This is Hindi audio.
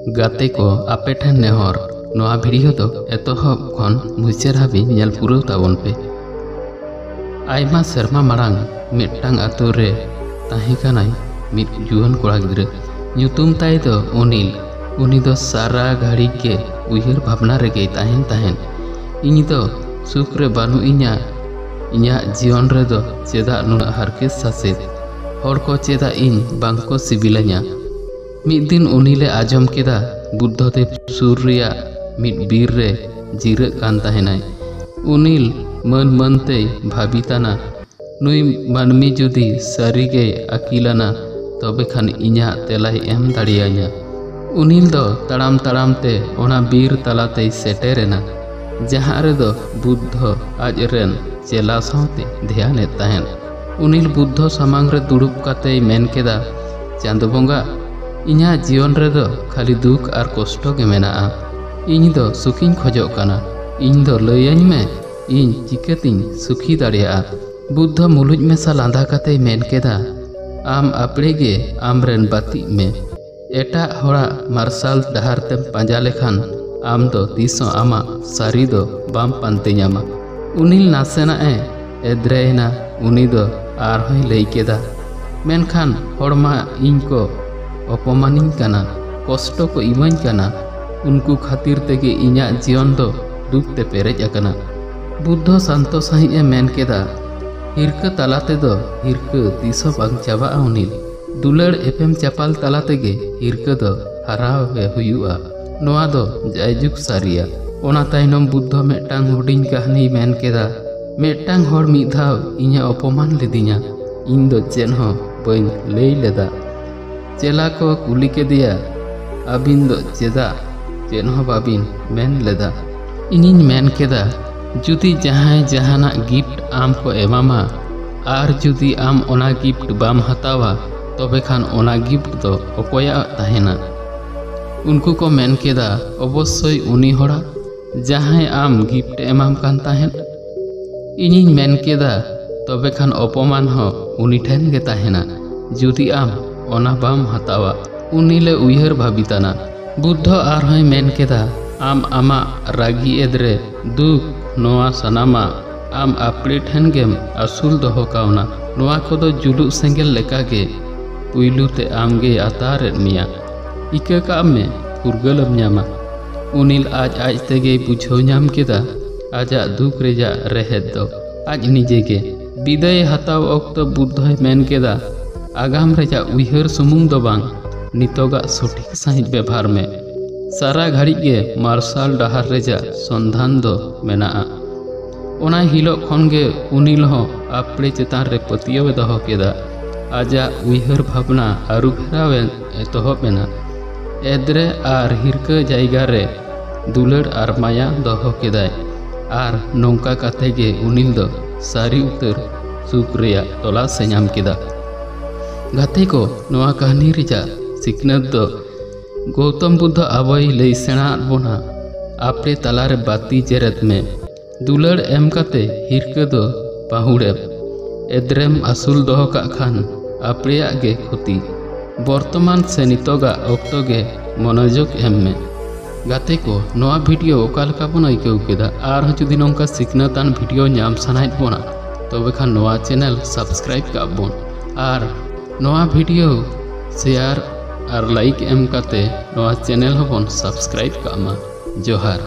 गाते को आपे ठेन नेहर नोआ वीडियो तो एतोहब खन मुचाद हाबि नेल पुराव ताबन पे। आयमा सेरमा मारांग मिदटांग आतो रे ताहे कानाय मिद जुआन कोड़ा गिद्रा ᱧᱩᱛᱩᱢ ताय दो अनिल। उनी दो सारा घड़ी के उयहर भावना रेगे ताहेन इनी दो सुख रे बानु इña जीवन रे दो चेदा नुना हारके सासेत हर को चेदा इन बांको सिबिलाña। मिद दिन उनिले आजम केदा बुद्धदेव सुर रिया मिद बीर रे जीरे कान ताहेनाय। उनिल मन मनते भाबिताना नुई मानमी जुदी सारीगे अकिलाना तबे खान इña तेलाय एम दाड़ियाña। उनिल दो तड़ाम तड़ाम ते ओना बीर तलाते सेटेरेना जहाँ रे दो बुद्ध आज रेन चेला सावते ध्याने ताहेन। उनिल बुद्ध सामांग रे दुड़ुब काते मेन केदा चांदो बोंगा इña जीवन रे दो खाली दुख आर कष्ट के मेनाआ। इñ दो सुखिñ खोजोग काना इñ दो लैयाñ मे इñ चिकेतिñ सुखी दाड़ियाआ। बुद्ध मुलुज मेसा लांदा काते मेन केदा आम आपड़े गे आमरेन बाती में एटा होड़ा मार्शल डहार तेम पांजा लेखान आम दो तीसों आमा सारी दो बाम पानते ᱧᱟᱢᱟ। उनिल नासेना एद्रेना उनी दो आरहोय लई केदा मेनखान होड़मा इñ को अपमानिñ काना कष्ट को इमाñ काना उनको खातिर तेगे इña जीवन दो दुख ते पेरेज आकाना। बुद्ध शांतो साहिए मेन केदा हिरका तालाते दो हिरका तीसो बांग चाबाआ। उनिल दुलड़ एपेम चापाल तालाते गे हिरका दो हराव गे हुयुआ नोआ दो जायजुग सारिया। ओना तायनम बुद्ध मेटांग हुडिñ कहानी मेन केदा मेटांग होड़ मिद धाव इña अपमान लेदिña इñ दो चेन हो बइन लई लेदा। चेला को कुली केदिया आबिन दो चेदा चेन हो बाबिन मेन लेदा। इनिñ मेन केदा जुदी जहां जहाना गिफ्ट आम को एमामा आर जुदी आम ओना गिफ्ट बाम हतावा तबे खान ओना गिफ्ट दो अकोया ताहेना। उनको को मेन केदा अवश्य उनी होड़ा जहां आम गिफ्ट एमाम कान ताहेन। इनिñ मेन केदा तबे खान अपमान हो उनी ठेन गे ताहेना जुदी आम ओना बाम हतावा। उनिले उयहर भाबिताना। बुद्ध आरहोय मेन केदा आम आमा रागी एदरे दुख नोआ सनामा आम आपड़े ठेन गेम आसुल दोहो कावना। नोआ कोदो जुलुक सेंगेल लेकागे पुइलु ते आमगे आतारेद मिया इका काम में फुरगलम ᱧᱟᱢᱟ। उनिल आज तेगे बुझाव ᱧᱟᱢ केदा आजा दुख रेजा रेहेद दो आज निजेगे विदाय हताव अक्तो बुद्धय मेन केदा आगाम रेजा उयहर सुमुंग दो बांग नितोगा सठिक साहिज व्यवहार में सारा घड़ी गे मार्शल डहार रेजा संधान दो मेनाआ। ओना हिलो खन गे उनिल हो आपड़े चेतान रे पतियाव दोहो केदा आजा उयहर भावना आरु फेरावेन एतोहबेना। एद्रे आर हिरका जायगा रे दुलड़ आर माया दोहो केदाय आर नोंका काते गे उनिल दो सारी उतर सुख रेया तोला से ᱧᱟᱢ केदा। गाते को नोआ कहानी रिजा सिकनत दो गौतम बुद्ध आबोय लई सेणा बोना आपे तालारे बाती जेरत में दुलड़ एम काते हिरका दो पाहुड़ेब एद्रेम आसुल दोहो काग खान आपड़ेया गे खुती वर्तमान से नितोगा अक्तो गे मनोयोग एम में। गाते को नोआ वीडियो ओकालका बन आइकाव केदा आर जुदी नोंका सिकनतान वीडियो ᱧᱟᱢ सानायत बोना तबे खान नोआ चैनल सब्सक्राइब का बोन आर नोआ वीडियो शेयर आर लाइक एम काते नोआ चैनल होबन सब्सक्राइब का मा। जोहार।